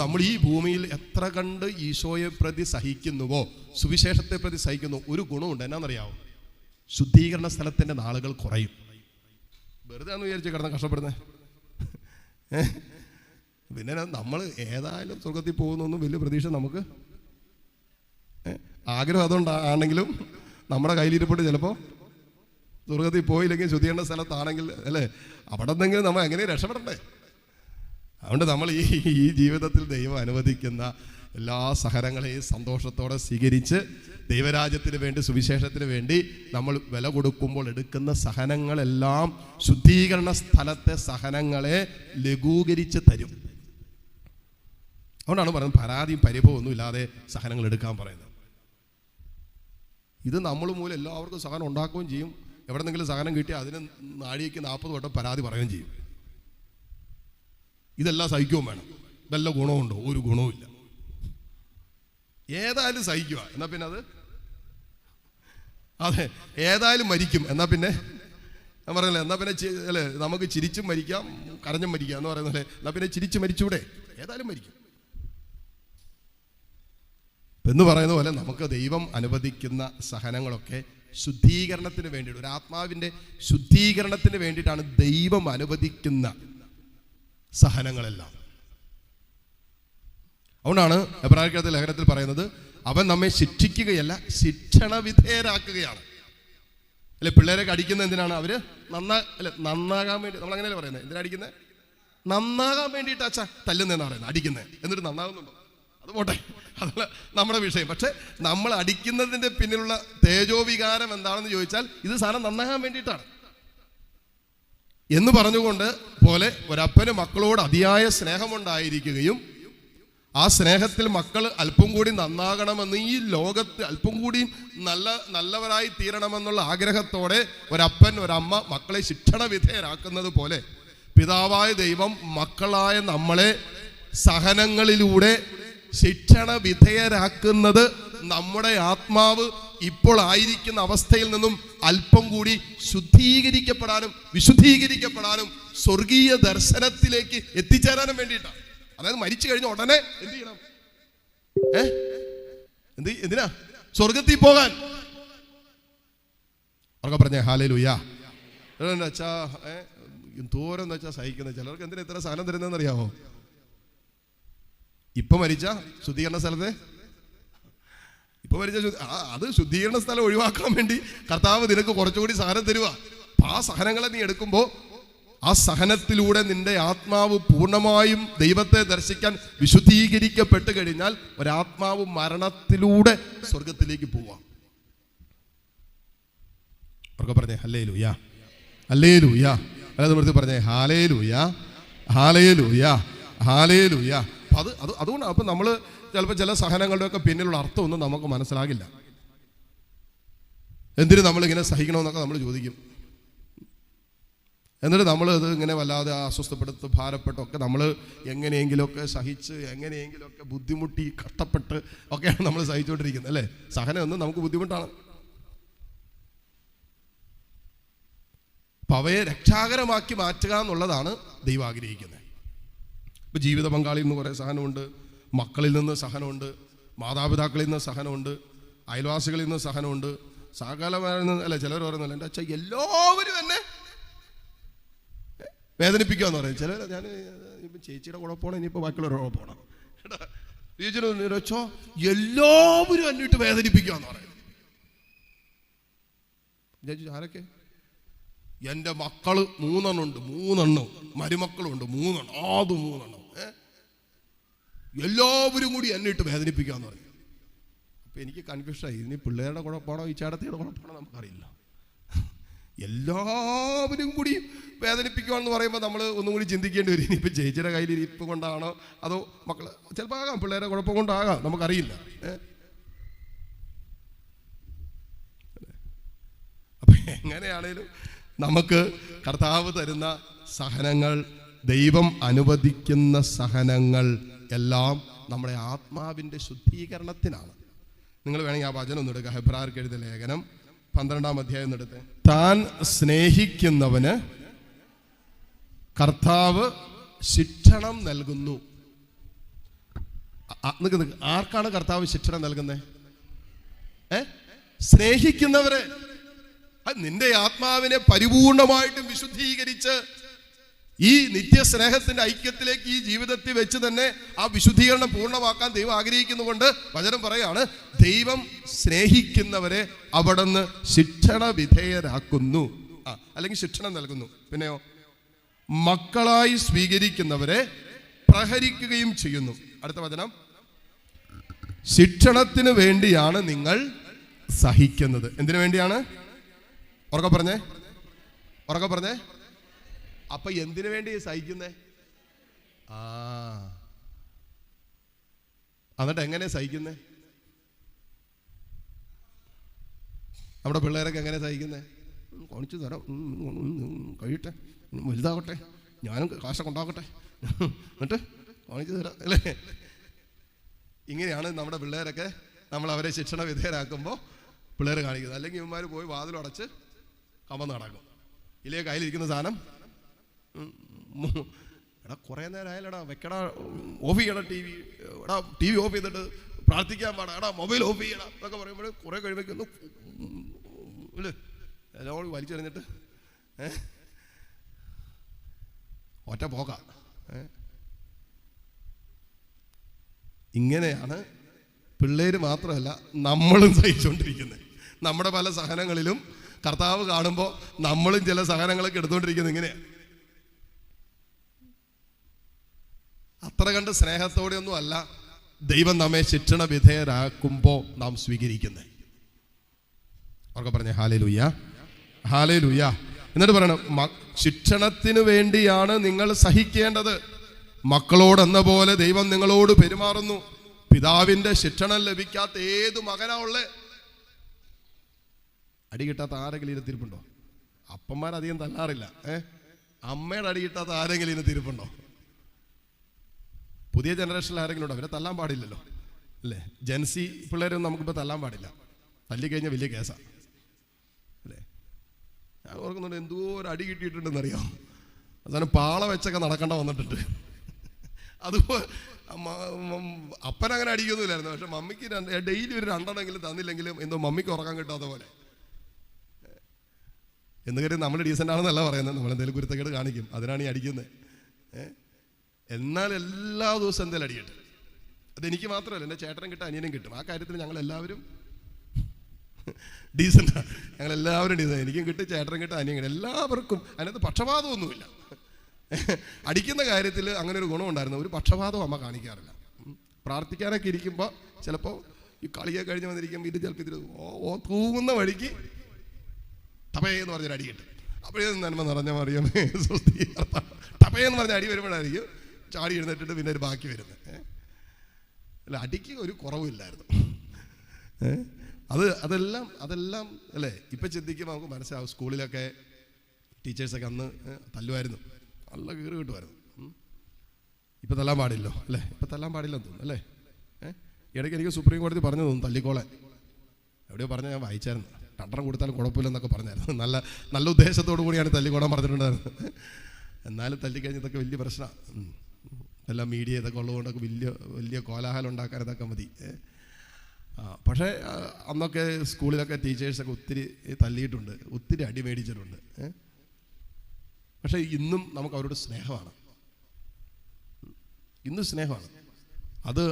നമ്മൾ ഈ ഭൂമിയിൽ എത്ര കണ്ട് ഈശോയെ പ്രതി സഹിക്കുന്നുവോ, സുവിശേഷത്തെ പ്രതി സഹിക്കുന്നു, ഒരു ഗുണമുണ്ട്. എന്നാണെന്നറിയാവോ? ശുദ്ധീകരണ സ്ഥലത്തിൻ്റെ നാളുകൾ കുറയും. വെറുതെ എന്ന് വിചാരിച്ച് കിടന്ന് കഷ്ടപ്പെടുന്നത്. പിന്നെ നമ്മൾ ഏതായാലും സ്വർഗത്തിൽ പോകുന്നൊന്നും വലിയ പ്രതീക്ഷ നമുക്ക് ആഗ്രഹം അതുകൊണ്ടാണെങ്കിലും നമ്മുടെ കയ്യിലിരിപ്പോട്ട് ചിലപ്പോൾ സ്വർഗത്തിൽ പോയില്ലെങ്കിൽ ശുദ്ധീകരണ സ്ഥലത്താണെങ്കിൽ അല്ലേ, അവിടെ നിന്നെങ്കിലും നമ്മൾ എങ്ങനെ രക്ഷപ്പെടണ്ടേ? അതുകൊണ്ട് നമ്മൾ ഈ ജീവിതത്തിൽ ദൈവം അനുവദിക്കുന്ന എല്ലാ സഹനങ്ങളെയും സന്തോഷത്തോടെ സ്വീകരിച്ച് ദൈവരാജ്യത്തിന് വേണ്ടി, സുവിശേഷത്തിന് വേണ്ടി നമ്മൾ വില കൊടുക്കുമ്പോൾ എടുക്കുന്ന സഹനങ്ങളെല്ലാം ശുദ്ധീകരണ സ്ഥലത്തെ സഹനങ്ങളെ ലഘൂകരിച്ച് തരും. അതുകൊണ്ടാണ് പറയുന്നത് പരാതിയും പരിഭവം ഒന്നും ഇല്ലാതെ സഹനങ്ങൾ എടുക്കാൻ പറയുന്നത്. ഇത് നമ്മൾ മൂലം എല്ലാവർക്കും സഹനം ഉണ്ടാക്കുകയും ചെയ്യും. എവിടെന്നെങ്കിലും സഹനം കിട്ടിയാൽ അതിന് നാഴികയ്ക്ക് 40 വട്ടം പരാതി പറയുകയും ചെയ്യും. ഇതെല്ലാം സഹിക്കുകയും വേണം. ഇതെല്ലാം ഗുണമുണ്ടോ? ഒരു ഗുണവുമില്ല. ഏതായാലും സഹിക്കുക, എന്നാൽ പിന്നെ അതെ ഏതായാലും മരിക്കും, എന്നാൽ പിന്നെ ഞാൻ പറഞ്ഞല്ലേ, എന്നാൽ പിന്നെ അല്ലേ നമുക്ക് ചിരിച്ചും മരിക്കാം കരഞ്ഞും മരിക്കാം എന്ന് പറയുന്നല്ലേ, എന്നാൽ പിന്നെ ചിരിച്ച് മരിച്ചൂടെ? ഏതായാലും മരിക്കും എന്ന് പറയുന്ന പോലെ നമുക്ക് ദൈവം അനുവദിക്കുന്ന സഹനങ്ങളൊക്കെ ശുദ്ധീകരണത്തിന് വേണ്ടിയിട്ട്, ഒരു ആത്മാവിൻ്റെ ശുദ്ധീകരണത്തിന് വേണ്ടിയിട്ടാണ് ദൈവം അനുവദിക്കുന്ന സഹനങ്ങളെല്ലാം. അതുകൊണ്ടാണ് എബ്രായർക്കെഴുതിയ ലേഖനത്തിൽ പറയുന്നത്, അവൻ നമ്മെ ശിക്ഷിക്കുകയല്ല ശിക്ഷണ വിധേയരാക്കുകയാണ്. അല്ലെ, പിള്ളേരൊക്കെ അടിക്കുന്നത് എന്തിനാണ്? അവര് നന്നാകാൻ വേണ്ടി. നമ്മൾ അങ്ങനെയല്ലേ പറയുന്നത്? എന്തിനാ അടിക്കുന്നത്? നന്നാകാൻ വേണ്ടിയിട്ട് അച്ഛാ തല്ലുന്നതെന്നാണ് പറയുന്നത്, അടിക്കുന്നത്. എന്നിട്ട് നന്നാകുന്നുണ്ടോ? അത് പോട്ടെ, അതല്ല നമ്മുടെ വിഷയം. പക്ഷെ നമ്മൾ അടിക്കുന്നതിൻ്റെ പിന്നിലുള്ള തേജോവികാരം എന്താണെന്ന് ചോദിച്ചാൽ ഇത് സാധനം നന്നാകാൻ വേണ്ടിയിട്ടാണ് എന്ന് പറഞ്ഞുകൊണ്ട് പോലെ ഒരപ്പന് മക്കളോട് അതിയായ സ്നേഹമുണ്ടായിരിക്കുകയും ആ സ്നേഹത്തിൽ മക്കൾ അല്പം കൂടി നന്നാകണമെന്ന്, ഈ ലോകത്ത് അല്പം കൂടി നല്ലവരായി തീരണമെന്നുള്ള ആഗ്രഹത്തോടെ ഒരപ്പൻ ഒരമ്മ മക്കളെ ശിക്ഷണ വിധേയരാക്കുന്നത് പോലെ പിതാവായ ദൈവം മക്കളായ നമ്മളെ സഹനങ്ങളിലൂടെ ശിക്ഷണ വിധേയരാക്കുന്നത് നമ്മുടെ ആത്മാവ് ഇപ്പോൾ ആയിരിക്കുന്ന അവസ്ഥയിൽ നിന്നും അല്പം കൂടി ശുദ്ധീകരിക്കപ്പെടാനും വിശുദ്ധീകരിക്കപ്പെടാനും സ്വർഗീയ ദർശനത്തിലേക്ക് എത്തിച്ചേരാനും വേണ്ടിയിട്ടാണ്. അതായത് മരിച്ചു കഴിഞ്ഞ ഉടനെ എന്ത് ചെയ്യണം? എന്തിനാ? സ്വർഗത്തിൽ പോകാൻ. അവർക്ക് പറഞ്ഞേ ഹല്ലേലൂയാ. അച്ഛാ എന്തോരെന്ന് വെച്ചാൽ സഹിക്കുന്നത്. ചിലർക്ക് എന്തിനാ ഇത്ര സാധനം തരുന്നതെന്ന് അറിയാമോ? ഇപ്പൊ മരിച്ച ശുദ്ധീകരണ സ്ഥലത്തെ ഇപ്പൊ മരിച്ച അത് ശുദ്ധീകരണ സ്ഥലം ഒഴിവാക്കാൻ വേണ്ടി കർത്താവ് നിനക്ക് കുറച്ചുകൂടി സഹനം തരുക. അപ്പൊ ആ സഹനങ്ങളെ നീ എടുക്കുമ്പോൾ ആ സഹനത്തിലൂടെ നിന്റെ ആത്മാവ് പൂർണ്ണമായും ദൈവത്തെ ദർശിക്കാൻ വിശുദ്ധീകരിക്കപ്പെട്ട് കഴിഞ്ഞാൽ ഒരാത്മാവ് മരണത്തിലൂടെ സ്വർഗത്തിലേക്ക് പോവാം. അവർക്ക് പറഞ്ഞേ ഹല്ലേലൂയാ, ഹല്ലേലൂയാ. അല്ലാതെ പറഞ്ഞേ ഹല്ലേലൂയാ, ഹല്ലേലൂയാ, ഹല്ലേലൂയാ. അതുകൊണ്ടാണ് അപ്പം നമ്മൾ ചിലപ്പോൾ ചില സഹനങ്ങളുടെയൊക്കെ പിന്നിലുള്ള അർത്ഥമൊന്നും നമുക്ക് മനസ്സിലാകില്ല. എന്തിനു നമ്മളിങ്ങനെ സഹിക്കണമെന്നൊക്കെ നമ്മൾ ചോദിക്കും. എന്നിട്ട് നമ്മൾ അത് ഇങ്ങനെ വല്ലാതെ അസ്വസ്ഥപ്പെടുത്ത് ഭാരപ്പെട്ടൊക്കെ നമ്മൾ എങ്ങനെയെങ്കിലുമൊക്കെ സഹിച്ച് എങ്ങനെയെങ്കിലുമൊക്കെ ബുദ്ധിമുട്ടി കഷ്ടപ്പെട്ട് ഒക്കെയാണ് നമ്മൾ സഹിച്ചുകൊണ്ടിരിക്കുന്നത് അല്ലേ. സഹനം ഒന്നും നമുക്ക് ബുദ്ധിമുട്ടാണ്. അപ്പം അവയെ രക്ഷാകരമാക്കി മാറ്റുക എന്നുള്ളതാണ് ദൈവം ആഗ്രഹിക്കുന്നത്. ഇപ്പം ജീവിത പങ്കാളിയിൽ നിന്ന് കുറേ സഹനമുണ്ട്, മക്കളിൽ നിന്ന് സഹനമുണ്ട്, മാതാപിതാക്കളിൽ നിന്ന് സഹനമുണ്ട്, അയൽവാസികളിൽ നിന്ന് സഹനമുണ്ട്, സകലമായ അല്ല. ചിലർ പറയുന്നില്ല എൻ്റെ അച്ഛൻ എല്ലാവരും എന്നെ വേദനിപ്പിക്കുക എന്ന് പറയും. ചിലർ ഞാൻ ഇപ്പം ചേച്ചിയുടെ കൂടെ പോകണം, ഇനിയിപ്പോൾ ബാക്കിയുള്ളവരുടെ കൂടെ പോകണം. ചേച്ചിച്ചോ എല്ലാവരും എന്നിട്ട് വേദനിപ്പിക്കുക എന്ന് പറയും. ചേച്ചി ആരൊക്കെ? എൻ്റെ മക്കള് 3 ഉണ്ട്, 3 മരുമക്കളുണ്ട്, 3 അത് 3 എല്ലാവരും കൂടി എന്നിട്ട് വേദനിപ്പിക്കാന്ന് പറയും. അപ്പൊ എനിക്ക് കൺഫ്യൂഷനായി. ഇനി പിള്ളേരുടെ കുഴപ്പമാണോ ഈ ചേട്ടത്തിയുടെ കുഴപ്പമാണോ നമുക്കറിയില്ല. എല്ലാവരും കൂടി വേദനിപ്പിക്കുകയെന്ന് പറയുമ്പോൾ നമ്മൾ ഒന്നും കൂടി ചിന്തിക്കേണ്ടി വരും. ഇനിയിപ്പോൾ ചേച്ചിയുടെ കയ്യിൽ ഇരിപ്പ് കൊണ്ടാണോ അതോ മക്കൾ, ചിലപ്പോൾ ആകാം പിള്ളേരെ കുഴപ്പം കൊണ്ടാകാം, നമുക്കറിയില്ല. അപ്പം എങ്ങനെയാണേലും നമുക്ക് കർത്താവ് തരുന്ന സഹനങ്ങൾ, ദൈവം അനുവദിക്കുന്ന സഹനങ്ങൾ എല്ലാം നമ്മുടെ ആത്മാവിൻ്റെ ശുദ്ധീകരണത്തിനാണ്. നിങ്ങൾ വേണമെങ്കിൽ ആ വചനം ഒന്ന് എടുക്കുക. ഹെബ്രായർക്ക് എഴുതിയ ലേഖനം 12-ാം അധ്യായം എടുത്ത്, താൻ സ്നേഹിക്കുന്നവന് കർത്താവ് ശിക്ഷണം നൽകുന്നു. ആർക്കാണ് കർത്താവ് ശിക്ഷണം നൽകുന്നത്? സ്നേഹിക്കുന്നവരെ. നിന്റെ ആത്മാവിനെ പരിപൂർണമായിട്ടും വിശുദ്ധീകരിച്ച് ഈ നിത്യസ്നേഹത്തിന്റെ ഐക്യത്തിലേക്ക് ഈ ജീവിതത്തിൽ വെച്ച് തന്നെ ആ വിശുദ്ധീകരണം പൂർണ്ണമാക്കാൻ ദൈവം ആഗ്രഹിക്കുന്നുകൊണ്ട് വചനം പറയാണ്, ദൈവം സ്നേഹിക്കുന്നവരെ അവിടുന്ന് ശിക്ഷണ വിധേയരാക്കുന്നു, അല്ലെങ്കിൽ ശിക്ഷണം നൽകുന്നു. പിന്നെയോ, മക്കളായി സ്വീകരിക്കുന്നവരെ പ്രഹരിക്കുകയും ചെയ്യുന്നു. അടുത്ത വചനം, ശിക്ഷണത്തിന് വേണ്ടിയാണ് നിങ്ങൾ സഹിക്കുന്നത്. എന്തിനു വേണ്ടിയാണ്? ഉറക്കെ പറഞ്ഞേ, ഉറക്കെ പറഞ്ഞേ. അപ്പൊ എന്തിനു വേണ്ടി സഹിക്കുന്നേ? എന്നിട്ട് എങ്ങനെ സഹിക്കുന്നേ? നമ്മുടെ പിള്ളേരൊക്കെ എങ്ങനെ സഹിക്കുന്നേ? കാണിച്ചു തരാം, കഴിയട്ടെ, വലുതാകട്ടെ, ഞാനും കാശൊക്കെ ഉണ്ടാക്കട്ടെ, എന്നിട്ട് കാണിച്ചു തരാം അല്ലേ? ഇങ്ങനെയാണ് നമ്മുടെ പിള്ളേരൊക്കെ നമ്മൾ അവരെ ശിക്ഷണ വിധേയരാക്കുമ്പോൾ പിള്ളേർ കാണിക്കുന്നത്. അല്ലെങ്കിൽ ഇവന്മാർ പോയി വാതിലടച്ച് കമന്ന് നടക്കും. ഇല്ലേ കയ്യിലിരിക്കുന്ന സാധനം, എടാ കുറേ നേരം ആയാലടാ, വെക്കടാ, ഓഫ് ചെയ്യണം ടി വി, എടാ ടി വി ഓഫ് ചെയ്തിട്ട് പ്രാർത്ഥിക്കാൻ പാടാ, എടാ മൊബൈൽ ഓഫ് ചെയ്യണം എന്നൊക്കെ പറയുമ്പോൾ കുറേ കഴിവയ്ക്കൊന്ന് ഇല്ലേ എല്ലാം വലിച്ചെറിഞ്ഞിട്ട് ഒറ്റ പോക. ഇങ്ങനെയാണ് പിള്ളേര് മാത്രമല്ല നമ്മളും സഹിച്ചുകൊണ്ടിരിക്കുന്നത്. നമ്മുടെ പല സഹനങ്ങളിലും കർത്താവ് കാണുമ്പോൾ നമ്മളും ചില സഹനങ്ങളൊക്കെ എടുത്തുകൊണ്ടിരിക്കുന്നത് ഇങ്ങനെയാണ്. അത്ര കണ്ട് സ്നേഹത്തോടെ ഒന്നും അല്ല ദൈവം നമ്മെ ശിക്ഷണ വിധേയരാക്കുമ്പോൾ നാം സ്വീകരിക്കുന്നത്. അവർക്ക് പറഞ്ഞേ ഹല്ലേലൂയ, ഹല്ലേലൂയ. എന്നിട്ട് പറയണം, ശിക്ഷണത്തിന് വേണ്ടിയാണ് നിങ്ങൾ സഹിക്കേണ്ടത്. മക്കളോടെന്ന പോലെ ദൈവം നിങ്ങളോട് പെരുമാറുന്നു. പിതാവിന്റെ ശിക്ഷണം ലഭിക്കാത്ത ഏത് മകനാ ഉള്ളേ? അടി കിട്ടാത്ത ആരെങ്കിലും ഇരുത്തിരിപ്പുണ്ടോ? അപ്പന്മാരധികം തല്ലാറില്ല. അമ്മയുടെ അടി കിട്ടാത്ത ആരെങ്കിലും ഇരുത്തിരിപ്പുണ്ടോ? പുതിയ ജനറേഷനിൽ ആരെങ്കിലും ഉണ്ടോ? അവരെ തല്ലാൻ പാടില്ലല്ലോ അല്ലേ? ജെൻസി പിള്ളേരൊന്നും നമുക്കിപ്പോൾ തല്ലാൻ പാടില്ല. തല്ലിക്കഴിഞ്ഞാൽ വലിയ കേസാണ് അല്ലേ? ഞാൻ ഓർക്കുന്നുണ്ട്, എന്തോ ഒരു അടി കിട്ടിയിട്ടുണ്ടെന്നറിയാം. അവസാനം പാള വെച്ചൊക്കെ നടക്കേണ്ട വന്നിട്ടുണ്ട്. അതുപോലെ അപ്പനങ്ങനെ അടിക്കൊന്നുമില്ലായിരുന്നു. പക്ഷെ മമ്മിക്ക് ഡെയിലി ഒരു രണ്ടെണ്ണെങ്കിലും തന്നില്ലെങ്കിലും എന്തോ മമ്മിക്ക് ഉറക്കാൻ കിട്ടാത്ത പോലെ. എന്ന് കരുതി നമ്മൾ ഡീസൻ്റ് ആണെന്നല്ല പറയുന്നത്, നമ്മളെന്തെങ്കിലും കുരുത്തക്കേട് കാണിക്കും, അതിനാണ് ഈ അടിക്കുന്നത്. എന്നാൽ എല്ലാ ദിവസവും എന്തെങ്കിലും അടിയിട്ട്. അതെനിക്ക് മാത്രമല്ല, എൻ്റെ ചേട്ടനും കിട്ടും, അനിയനും കിട്ടും. ആ കാര്യത്തിൽ ഞങ്ങളെല്ലാവരും ഡീസൻ്റാണ്. ഞങ്ങളെല്ലാവരും ഡീസൻ്റ്. എനിക്കും കിട്ടും, ചേട്ടനും കിട്ടും, അനിയൻ കിട്ടും. എല്ലാവർക്കും അതിനകത്ത് പക്ഷപാതമൊന്നുമില്ല. അടിക്കുന്ന കാര്യത്തിൽ അങ്ങനെ ഒരു ഗുണമുണ്ടായിരുന്നു. ഒരു പക്ഷപാതവും അമ്മ കാണിക്കാറില്ല. പ്രാർത്ഥിക്കാനൊക്കെ ഇരിക്കുമ്പോൾ ചിലപ്പോൾ ഈ കളിയൊക്കെ കഴിഞ്ഞ് വന്നിരിക്കുമ്പോൾ ഇത് ചിലപ്പോൾ ഇതിൽ തൂങ്ങുന്ന വഴിക്ക് ടപയെന്ന് പറഞ്ഞൊരു അടി കിട്ടും. അപ്പോഴേക്കും നന്മ നിറഞ്ഞ മറിയമേ സ്വസ്തി, ടപയെന്ന് പറഞ്ഞ അടി വരുമ്പോഴായിരിക്കും ചാടി എഴുന്നേറ്റിട്ട് പിന്നെ ഒരു ബാക്കി വരുന്നത്. അല്ല, അടിക്ക് ഒരു കുറവില്ലായിരുന്നു. അതെല്ലാം അല്ലേ ഇപ്പം ചിന്തിക്കുമ്പോൾ നമുക്ക് മനസ്സിലാവും. സ്കൂളിലൊക്കെ ടീച്ചേഴ്സൊക്കെ അന്ന് തല്ലുമായിരുന്നു, നല്ല കീറ് കിട്ടുമായിരുന്നു. ഇപ്പം തല്ലാൻ പാടില്ലോ അല്ലേ? ഇപ്പം തല്ലാൻ പാടില്ലെന്ന് തോന്നുന്നു അല്ലേ? ഇടയ്ക്ക് എനിക്ക് സുപ്രീം കോടതി പറഞ്ഞു തോന്നുന്നു തല്ലിക്കോളെ, എവിടെയോ പറഞ്ഞ ഞാൻ വായിച്ചായിരുന്നു. രണ്ടെണ്ണം കൊടുത്താലും കുഴപ്പമില്ലെന്നൊക്കെ പറഞ്ഞായിരുന്നു. നല്ല ഉദ്ദേശത്തോടു കൂടിയാണ് തല്ലിക്കോടാൻ പറഞ്ഞിട്ടുണ്ടായിരുന്നത്. എന്നാലും തല്ലിക്കഴിഞ്ഞ് ഇതൊക്കെ വലിയ പ്രശ്നമാണ്. എല്ലാം മീഡിയ ഇതൊക്കെ ഉള്ളതുകൊണ്ടൊക്കെ വലിയ കോലാഹലം ഉണ്ടാക്കാൻ ഇതൊക്കെ മതി. പക്ഷേ അന്നൊക്കെ സ്കൂളിലൊക്കെ ടീച്ചേഴ്സൊക്കെ ഒത്തിരി തല്ലിയിട്ടുണ്ട്, ഒത്തിരി അടി മേടിച്ചിട്ടുണ്ട്. പക്ഷേ ഇന്നും നമുക്ക് അവരോട് സ്നേഹമാണ്. ഇന്നും സ്നേഹമാണ്. അത്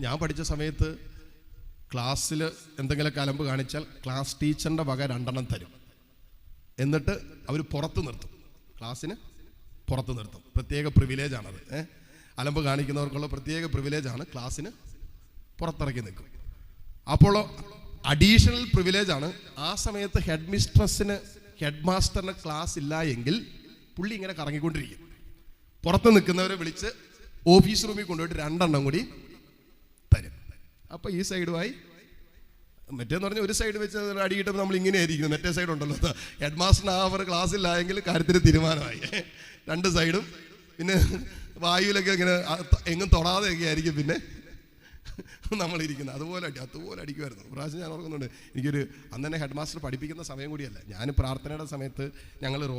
ഞാൻ പഠിച്ച സമയത്ത് ക്ലാസ്സിൽ എന്തെങ്കിലുമൊക്കെ അലമ്പ് കാണിച്ചാൽ ക്ലാസ് ടീച്ചറിൻ്റെ വക 2 എണ്ണം തരും. എന്നിട്ട് അവർ പുറത്ത് നിർത്തും, ക്ലാസ്സിന് പുറത്ത് നിർത്തും. പ്രത്യേക പ്രിവിലേജാണത്. അലമ്പ് കാണിക്കുന്നവർക്കുള്ള പ്രത്യേക പ്രിവിലേജാണ്. ക്ലാസ്സിന് പുറത്തിറക്കി നിൽക്കും. അപ്പോൾ അഡീഷണൽ പ്രിവിലേജാണ്. ആ സമയത്ത് ഹെഡ് മാസ്റ്ററിന് ക്ലാസ് ഇല്ല എങ്കിൽ പുള്ളി ഇങ്ങനെ കറങ്ങിക്കൊണ്ടിരിക്കും. പുറത്ത് നിൽക്കുന്നവരെ വിളിച്ച് ഓഫീസ് റൂമിൽ കൊണ്ടുപോയിട്ട് 2 എണ്ണം കൂടി തരും. അപ്പോൾ ഈ സൈഡുമായി മറ്റേന്ന് പറഞ്ഞാൽ ഒരു സൈഡ് വെച്ച് അടി കിട്ടുമ്പോൾ നമ്മൾ ഇങ്ങനെ ആയിരിക്കും. മറ്റേ സൈഡ് ഉണ്ടല്ലോ, ഹെഡ് മാസ്റ്ററിന് ആ അവർ ക്ലാസ്സിലായെങ്കിൽ കാര്യത്തിന് തീരുമാനമായി. 2 സൈഡും പിന്നെ വായുവിലൊക്കെ ഇങ്ങനെ എങ്ങും തൊടാതെയൊക്കെ ആയിരിക്കും പിന്നെ നമ്മളിരിക്കുന്നത്. അതുപോലെ അടിക്കുമായിരുന്നു. പ്രാവശ്യം ഞാൻ ഓർക്കുന്നുണ്ട്, എനിക്കൊരു അന്ന് തന്നെ ഹെഡ് മാസ്റ്റർ പഠിപ്പിക്കുന്ന സമയം കൂടിയല്ല. ഞാൻ പ്രാർത്ഥനയുടെ സമയത്ത് ഞങ്ങൾ ഒരു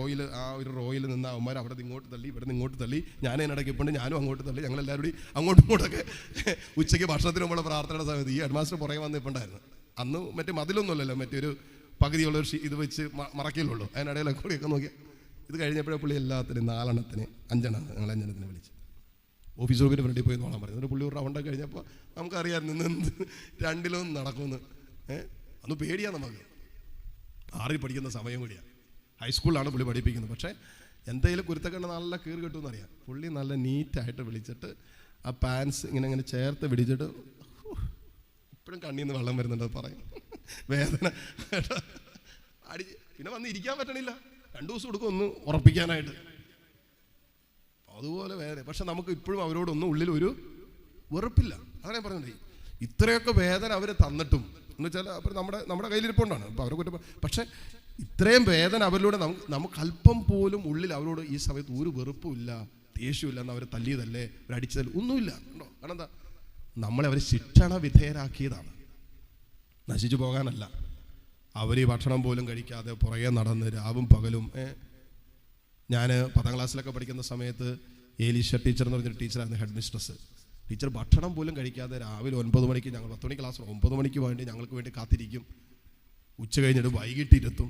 റോയിൽ നിന്ന് അവന്മാർ അവിടെ നിന്ന് ഇങ്ങോട്ട് തള്ളി, ഇവിടെ നിന്ന് ഇങ്ങോട്ട് തള്ളി, ഞാൻ അതിനിടയ്ക്ക് ഇപ്പോൾ ഞാനും അങ്ങോട്ട് തള്ളി, ഞങ്ങളെല്ലാവരും കൂടി അങ്ങോട്ടും ഇങ്ങോട്ടൊക്കെ ഉച്ചയ്ക്ക് ഭക്ഷണത്തിന് മുമ്പുള്ള പ്രാർത്ഥനയുടെ സമയത്ത് ഈ ഹെഡ് മാസ്റ്റർ പുറകെ വന്ന് ഇപ്പോൾ ഉണ്ടായിരുന്നു. അന്ന് മറ്റേ മതിലൊന്നുമല്ലല്ലോ, മറ്റൊരു പകുതിയുള്ളൊരു ഇത് വെച്ച് മറക്കില്ലുള്ളൂ. അതിനിടയിലൊക്കെ കൂടിയൊക്കെ നോക്കി. ഇത് കഴിഞ്ഞപ്പോഴേ പുള്ളി എല്ലാത്തിനും 4 എണ്ണത്തിന് 5 എണ്ണം ഞങ്ങൾ 5 എണ്ണത്തിന് വിളിച്ചു ഓഫീസ് റൂമിൻ്റെ ഫ്രണ്ടിൽ പോയി നോക്കാൻ പറഞ്ഞു. എന്നിട്ട് പുള്ളി ഒരു റൗണ്ടൊക്കെ കഴിഞ്ഞപ്പോൾ നമുക്കറിയാമായിരുന്നു നിന്ന് 2-ലും നടക്കുമെന്ന്. അന്ന് പേടിയാണ് നമുക്ക്. 6ൽ പഠിക്കുന്ന സമയം കൂടിയാണ്. ഹൈസ്കൂളിലാണ് പുള്ളി പഠിപ്പിക്കുന്നത്. പക്ഷേ എന്തെങ്കിലും കുരുത്തക്കണ്ട് നല്ല കീറി കിട്ടുമെന്ന് അറിയാം. പുള്ളി നല്ല നീറ്റായിട്ട് വിളിച്ചിട്ട് ആ പാൻസ് ഇങ്ങനെ ചേർത്ത് പിടിച്ചിട്ട് ഇപ്പോഴും കണ്ണിൽ നിന്ന് വെള്ളം വരുന്നുണ്ട്. പറയും വേദന പിന്നെ വന്ന് ഇരിക്കാൻ പറ്റണില്ല. 2 ദിവസം കൊടുക്കും ഒന്ന് ഉറപ്പിക്കാനായിട്ട്. അതുപോലെ വേദന. പക്ഷെ നമുക്ക് ഇപ്പോഴും അവരോടൊന്നും ഉള്ളിൽ ഒരു വെറുപ്പില്ല. അതാണ് ഞാൻ പറഞ്ഞത്. ഇത്രയൊക്കെ വേദന അവർ തന്നിട്ടും എന്ന് വെച്ചാൽ അവർ നമ്മുടെ കയ്യിലിരിപ്പുണ്ടാണ്. അപ്പോൾ അവരെ കുറ്റം. പക്ഷെ ഇത്രയും വേദന അവരിലൂടെ നമുക്ക് അല്പം പോലും ഉള്ളിൽ അവരോട് ഈ സമയത്ത് ഒരു വെറുപ്പുമില്ല, ദേഷ്യമില്ല. എന്ന് അവർ തല്ലിയതല്ലേ, അവരടിച്ചതല്ലേ, ഒന്നുമില്ല. ഉണ്ടോ? കാരണം എന്താ? നമ്മളെ അവർ ശിക്ഷണ വിധേയരാക്കിയതാണ്, നശിച്ചു പോകാനല്ല. അവർ ഈ ഭക്ഷണം പോലും കഴിക്കാതെ പുറകെ നടന്ന് രാവും പകലും. ഞാൻ 10ാം ക്ലാസ്സിലൊക്കെ പഠിക്കുന്ന സമയത്ത് ഏലീഷ ടീച്ചർ എന്ന് പറഞ്ഞൊരു ടീച്ചറായിരുന്നു ഹെഡ് മിസ്ട്രസ്. ടീച്ചർ ഭക്ഷണം പോലും കഴിക്കാതെ രാവിലെ 9 മണിക്ക്, ഞങ്ങൾ 10 മണി ക്ലാസ്, 9 മണിക്ക് വേണ്ടി ഞങ്ങൾക്ക് വേണ്ടി കാത്തിരിക്കും. ഉച്ച കഴിഞ്ഞിട്ട് വൈകിട്ട് ഇരുത്തും.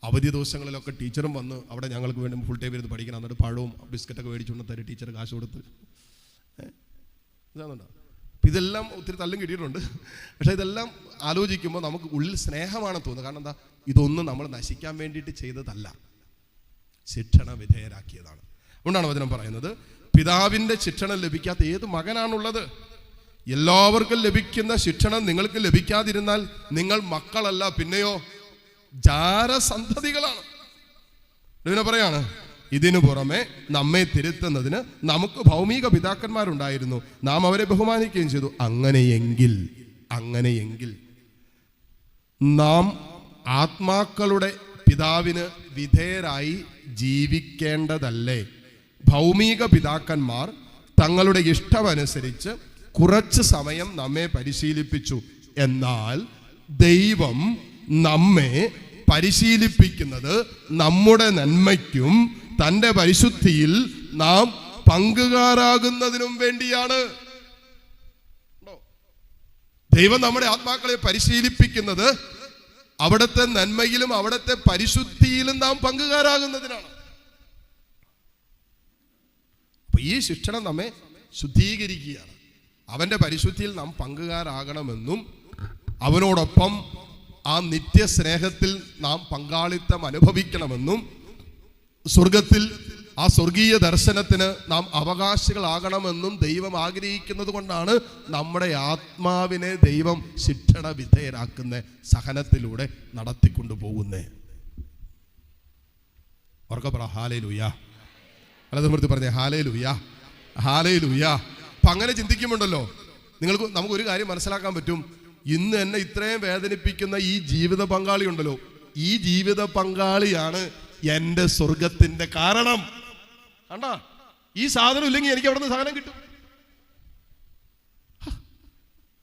അവധി ദിവസങ്ങളിലൊക്കെ ടീച്ചറും വന്ന് അവിടെ ഞങ്ങൾക്ക് വേണ്ടി ഫുൾ ടൈം ഇരുന്ന് പഠിക്കണം. എന്നിട്ട് പഴവും ബിസ്ക്കറ്റൊക്കെ മേടിച്ചുകൊണ്ട് തരും ടീച്ചർ കാശ് കൊടുത്ത്. ഇതാണുണ്ടോ? അപ്പം ഇതെല്ലാം ഒത്തിരി തല്ലും കിട്ടിയിട്ടുണ്ട്. പക്ഷേ ഇതെല്ലാം ആലോചിക്കുമ്പോൾ നമുക്ക് ഉള്ളിൽ സ്നേഹമാണ് തോന്നുന്നത്. കാരണം എന്താ? ഇതൊന്നും നമ്മൾ നശിക്കാൻ വേണ്ടിയിട്ട് ചെയ്തതല്ല, ശിക്ഷണ വിധേയരാക്കിയതാണ്. അതുകൊണ്ടാണ് വചനം പറയുന്നത്, പിതാവിൻ്റെ ശിക്ഷണം ലഭിക്കാത്ത ഏത് മകനാണുള്ളത്? എല്ലാവർക്കും ലഭിക്കുന്ന ശിക്ഷണം നിങ്ങൾക്ക് ലഭിക്കാതിരുന്നാൽ നിങ്ങൾ മക്കളല്ല, പിന്നെയോ ജാരസന്തതികളാണ്. ഇതിനെ പറയാണ്, ഇതിനു പുറമെ നമ്മെ തിരുത്തുന്നതിന് നമുക്ക് ഭൗമിക പിതാക്കന്മാരുണ്ടായിരുന്നു, നാം അവരെ ബഹുമാനിക്കുകയും ചെയ്തു. അങ്ങനെയെങ്കിൽ നാം ആത്മാക്കളുടെ പിതാവിന് വിധേയരായി ജീവിക്കേണ്ടതല്ലേ? ഭൗമിക പിതാക്കന്മാർ തങ്ങളുടെ ഇഷ്ടമനുസരിച്ച് കുറച്ച് സമയം നമ്മെ പരിശീലിപ്പിച്ചു. എന്നാൽ ദൈവം നമ്മെ പരിശീലിപ്പിക്കുന്നത് നമ്മുടെ നന്മയ്ക്കും തൻ്റെ പരിശുദ്ധിയിൽ നാം പങ്കുകാരാകുന്നതിനും വേണ്ടിയാണ്. ദൈവം നമ്മുടെ ആത്മാക്കളെ പരിശീലിപ്പിക്കുന്നത് അവിടുത്തെ നന്മയിലും അവിടുത്തെ പരിശുദ്ധിയിലും നാം പങ്കുകാരാകുന്നതിനാണ്. അപ്പൊ ഈ ശിക്ഷണം നമ്മെ ശുദ്ധീകരിക്കുകയാണ്. അവന്റെ പരിശുദ്ധിയിൽ നാം പങ്കുകാരാകണമെന്നും അവനോടൊപ്പം ആ നിത്യസ്നേഹത്തിൽ നാം പങ്കാളിത്തം അനുഭവിക്കണമെന്നും സ്വർഗത്തിൽ ആ സ്വർഗീയ ദർശനത്തിന് നാം അവകാശികളാകണമെന്നും ദൈവം ആഗ്രഹിക്കുന്നത് കൊണ്ടാണ് നമ്മുടെ ആത്മാവിനെ ദൈവം ശിക്ഷണ വിധേയരാക്കുന്ന സഹനത്തിലൂടെ നടത്തിക്കൊണ്ടു പോകുന്നത്. ഉറക്കെ പറ ഹല്ലേലൂയ. അല്ലാതെ പറഞ്ഞേ ഹല്ലേലൂയ, ഹല്ലേലൂയ. അപ്പൊ അങ്ങനെ ചിന്തിക്കുമ്പോണ്ടല്ലോ നമുക്കൊരു കാര്യം മനസ്സിലാക്കാൻ പറ്റും. ഇന്ന് എന്നെ ഇത്രയും വേദനിപ്പിക്കുന്ന ഈ ജീവിത പങ്കാളി ഉണ്ടല്ലോ, ഈ ജീവിത പങ്കാളിയാണ് എൻ്റെ സ്വർഗത്തിന്റെ കാരണം. കണ്ടാ, ഈ സാധനം ഇല്ലെങ്കിൽ എനിക്ക് അവിടെ നിന്ന് സാധനം കിട്ടും.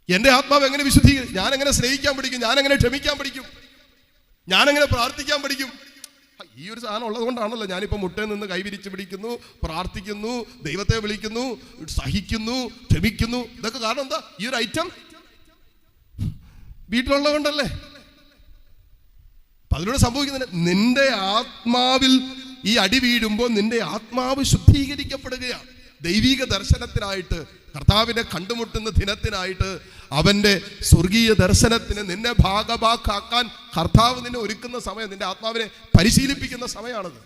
എൻ്റെ ആത്മാവ് എങ്ങനെ വിശുദ്ധീകരിക്കും? ഞാൻ എങ്ങനെ സ്നേഹിക്കാൻ പഠിക്കും? ഞാൻ എങ്ങനെ ക്ഷമിക്കാൻ പഠിക്കും? ഞാൻ എങ്ങനെ പ്രാർത്ഥിക്കാൻ പഠിക്കും? ഈ ഒരു സാധനം ഉള്ളത് കൊണ്ടാണല്ലോ ഞാനിപ്പോൾ മുട്ടയിൽ നിന്ന് കൈവിരിച്ച് പിടിക്കുന്നു, പ്രാർത്ഥിക്കുന്നു, ദൈവത്തെ വിളിക്കുന്നു, സഹിക്കുന്നു, ക്ഷമിക്കുന്നു. ഇതൊക്കെ കാരണം എന്താ? ഈ ഒരു ഐറ്റം വീട്ടിലുള്ളത് കൊണ്ടല്ലേ. അപ്പൊ അതിലൂടെ സംഭവിക്കുന്നില്ല, നിന്റെ ആത്മാവിൽ ഈ അടി വീഴുമ്പോൾ നിന്റെ ആത്മാവ് ശുദ്ധീകരിക്കപ്പെടുകയാണ്. ദൈവിക ദർശനത്തിനായിട്ട്, കർത്താവിനെ കണ്ടുമുട്ടുന്ന ദിനത്തിനായിട്ട്, അവന്റെ സ്വർഗീയ ദർശനത്തിന് നിന്നെ ഭാഗഭാക്കാക്കാൻ കർത്താവ് നിന്നെ ഒരുക്കുന്ന സമയം, നിന്റെ ആത്മാവിനെ പരിശീലിപ്പിക്കുന്ന സമയമാണത്.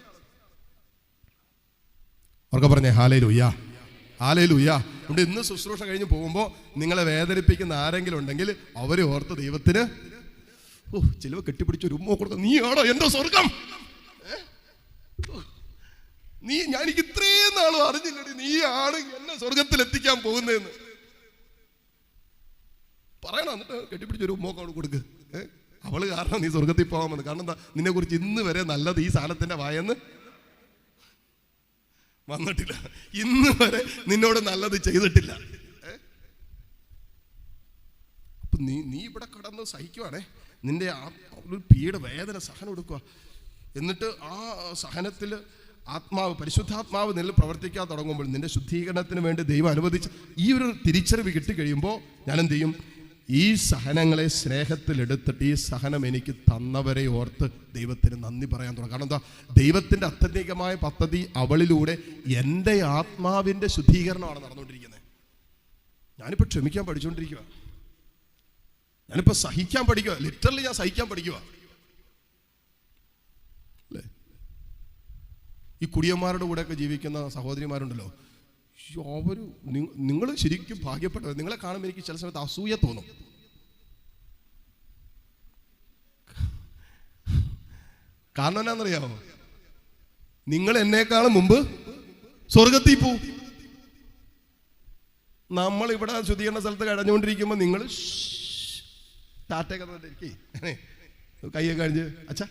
അവർക്ക് പറഞ്ഞേ ഹല്ലേലൂയ, ഹല്ലേലൂയ. ഇവിടെ ഇന്ന് ശുശ്രൂഷ കഴിഞ്ഞ് പോകുമ്പോൾ നിങ്ങളെ വേദനിപ്പിക്കുന്ന ആരെങ്കിലും ഉണ്ടെങ്കിൽ അവരെ ഓർത്ത് ദൈവത്തിന് ചിലവ് കെട്ടിപ്പിടിച്ച് ഒരു ഉമ്മ കൊടുത്ത, നീയാണോ എന്റെ സ്വർഗം? എനിക്ക് ഇത്രയും നാളും അറിഞ്ഞില്ലടി, നീയാണ് എന്നെ സ്വർഗത്തിൽ എത്തിക്കാൻ പോകുന്നതെന്ന് പറയണം. എന്നിട്ട് കെട്ടിപ്പിടിച്ചൊരു ഉമ്മോക്കോട് കൊടുക്ക്. അവള് കാരണം നീ സ്വർഗത്തിൽ പോകാമെന്ന്. കാരണം എന്താ? നിന്നെ കുറിച്ച് ഇന്ന് വരെ നല്ലത് ഈ സാധനത്തിന്റെ വായെന്ന് വന്നിട്ടില്ല. ഇന്ന് വരെ നിന്നോട് നല്ലത് ചെയ്തിട്ടില്ല. അപ്പം നീ ഇവിടെ കടന്ന് സഹിക്കുവാണേ, നിന്റെ ഒരു പീഡ വേദന സഹനം എടുക്കുക. എന്നിട്ട് ആ സഹനത്തിൽ പരിശുദ്ധാത്മാവ് നിന്നിൽ പ്രവർത്തിക്കാൻ തുടങ്ങുമ്പോൾ നിന്റെ ശുദ്ധീകരണത്തിന് വേണ്ടി ദൈവം അനുവദിച്ച് ഈ ഒരു തിരിച്ചറിവ് കിട്ടിക്കഴിയുമ്പോൾ ഞാൻ എന്ത് ചെയ്യും? ഈ സഹനങ്ങളെ സ്നേഹത്തിലെടുത്തിട്ട് ഈ സഹനം എനിക്ക് തന്നവരെ ഓർത്ത് ദൈവത്തിന് നന്ദി പറയാൻ തുടങ്ങും. കാരണം എന്താ? ദൈവത്തിൻ്റെ അത്യന്തികമായ പദ്ധതി അവളിലൂടെ എൻ്റെ ആത്മാവിൻ്റെ ശുദ്ധീകരണമാണ് നടന്നുകൊണ്ടിരിക്കുന്നത്. ഞാനിപ്പോൾ ക്ഷമിക്കാൻ പഠിച്ചുകൊണ്ടിരിക്കുക, ഞാനിപ്പോൾ സഹിക്കാൻ പഠിക്കുക. ലിറ്ററലി ഞാൻ സഹിക്കാൻ പഠിക്കുക അല്ലേ? ഈ കുടിയന്മാരുടെ കൂടെയൊക്കെ ജീവിക്കുന്ന സഹോദരിമാരുണ്ടല്ലോ, അവർ നിങ്ങൾ ശരിക്കും ഭാഗ്യപ്പെട്ടവർ. നിങ്ങളെ കാണുമ്പോൾ എനിക്ക് ചില സമയത്ത് അസൂയ തോന്നും. കാരണം എന്നാന്നറിയാമോ? നിങ്ങൾ എന്നേക്കാളും മുമ്പ് സ്വർഗത്തിൽ പോവും. നമ്മളിവിടെ ശുദ്ധീകരണ സ്ഥലത്ത് കഴിഞ്ഞുകൊണ്ടിരിക്കുമ്പോൾ നിങ്ങൾ ടാറ്റയൊക്കെ കയ്യൊക്കെ കഴിഞ്ഞ്, അച്ഛാ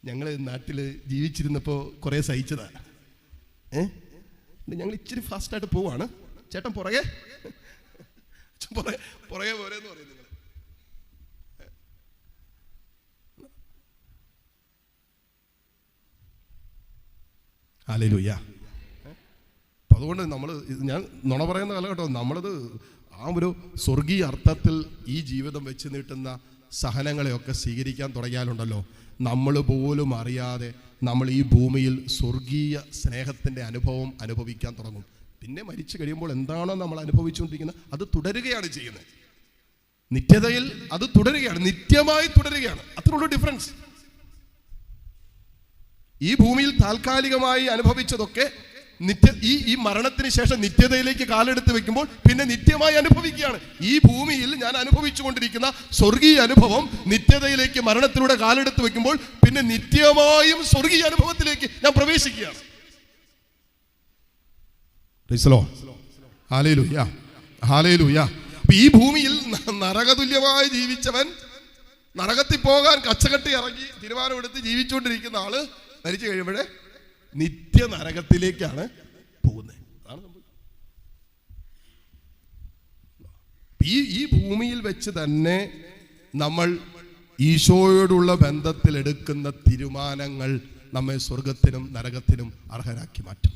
ഞങ്ങൾ നാട്ടിൽ ജീവിച്ചിരുന്നപ്പോൾ കുറേ സഹിച്ചതാ, ഞങ്ങൾ ഇച്ചിരി ഫാസ്റ്റായിട്ട് പോവാണ്, ചേട്ടൻ പുറകെ പോരെന്ന് പറയും നിങ്ങൾ. ഹല്ലേലൂയ. അപ്പം അതുകൊണ്ട് ഞാൻ നുണ പറയുന്ന കാലഘട്ടം നമ്മളത് ആ ഒരു സ്വർഗീയ അർത്ഥത്തിൽ ഈ ജീവിതം വെച്ച് നീട്ടുന്ന സഹനങ്ങളെയൊക്കെ സ്വീകരിക്കാൻ തുടങ്ങിയാലുണ്ടല്ലോ, നമ്മൾ പോലും അറിയാതെ നമ്മൾ ഈ ഭൂമിയിൽ സ്വർഗീയ സ്നേഹത്തിൻ്റെ അനുഭവം അനുഭവിക്കാൻ തുടങ്ങും. പിന്നെ മരിച്ചു കഴിയുമ്പോൾ എന്താണോ നമ്മൾ അനുഭവിച്ചുകൊണ്ടിരിക്കുന്നത് അത് തുടരുകയാണ് ചെയ്യുന്നത്. നിത്യതയിൽ അത് തുടരുകയാണ്, നിത്യമായി തുടരുകയാണ്. അത്രയുള്ള ഡിഫറൻസ്. ഈ ഭൂമിയിൽ താൽക്കാലികമായി അനുഭവിച്ചതൊക്കെ ഈ മരണത്തിന് ശേഷം നിത്യതയിലേക്ക് കാലെടുത്ത് വെക്കുമ്പോൾ പിന്നെ നിത്യമായി അനുഭവിക്കുകയാണ്. ഈ ഭൂമിയിൽ ഞാൻ അനുഭവിച്ചു കൊണ്ടിരിക്കുന്ന സ്വർഗീയ അനുഭവം നിത്യതയിലേക്ക് മരണത്തിലൂടെ കാലെടുത്ത് വെക്കുമ്പോൾ പിന്നെ നിത്യമായും സ്വർഗീയ അനുഭവത്തിലേക്ക് ഞാൻ പ്രവേശിക്കുകയാണ്. Hallelujah, hallelujah. ഈ ഭൂമിയിൽ നരകതുല്യമായി ജീവിച്ചവൻ നരകത്തിൽ പോകാൻ കച്ചകെട്ടി ഇറങ്ങി തീരുമാനമെടുത്ത് ജീവിച്ചുകൊണ്ടിരിക്കുന്ന ആള് മരിച്ചു കഴിയുമ്പോഴേ നിത്യ നരകത്തിലേക്കാണ് പോകുന്നത്. അതാണ് സംഭവം. ഈ ഭൂമിയിൽ വെച്ച് തന്നെ നമ്മൾ ഈശോയോടുള്ള ബന്ധത്തിൽ എടുക്കുന്ന തീരുമാനങ്ങൾ നമ്മെ സ്വർഗത്തിനും നരകത്തിനും അർഹരാക്കി മാറ്റും.